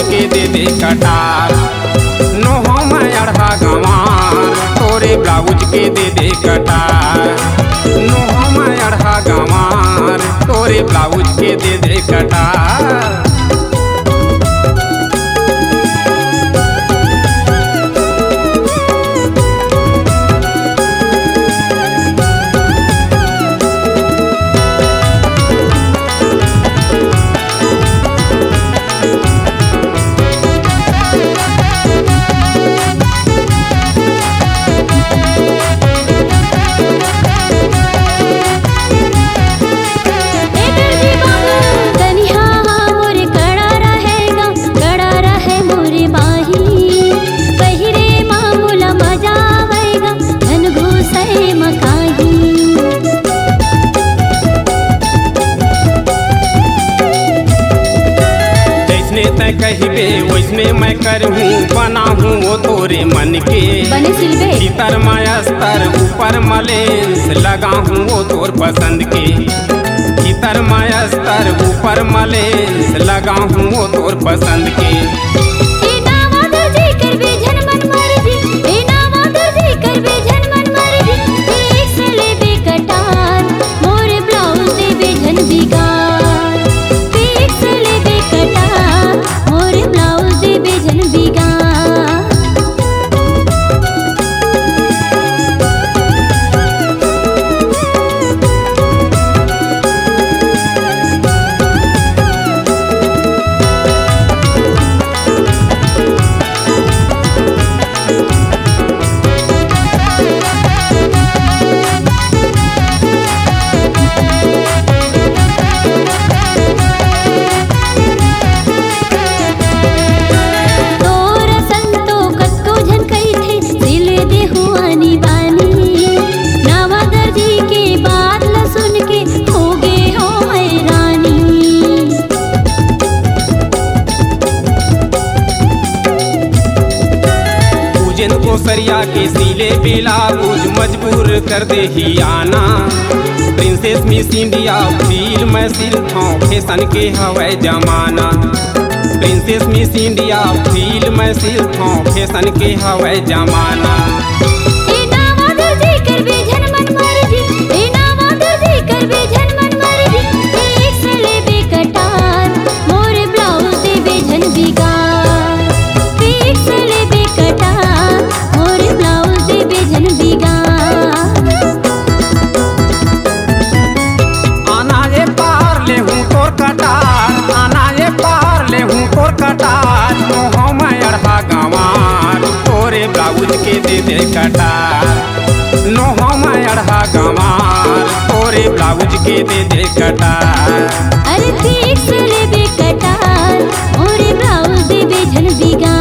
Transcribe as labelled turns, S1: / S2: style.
S1: के दे दे कटार। नोहो में अढ़ा गंवार तोरे ब्लाउज के दे दे कटार। नोहो में अढ़ा गंवार तोरे ब्लाउज के दे दे कटार। कहिबे वैसने मैं करहूँ बना हूँ वो तोरे मन के। भीतर मास्तर ऊपर मलेंस लगा हूँ वो तोर पसंद के। भीतर मास्तर ऊपर मलेंस लगा हूँ वो तोर पसंद के। को सरिया के सीले ब्लाउज मजबूर कर दे ही आना। प्रिंसेस मिस इंडिया फील मैं सिलता फैशन के हवाई जमाना। प्रिंसेस मिस इंडिया फील मैं सिलता फैशन के हवाई जमाना। ब्लाउज के दे दे कटार। नोहो में अढ़ा गंवार तोरे ब्लाउज के दे दे कटार।
S2: अरे ठीक से ले बे कटार मोरे ब्लाउज दे बे झन बिगा।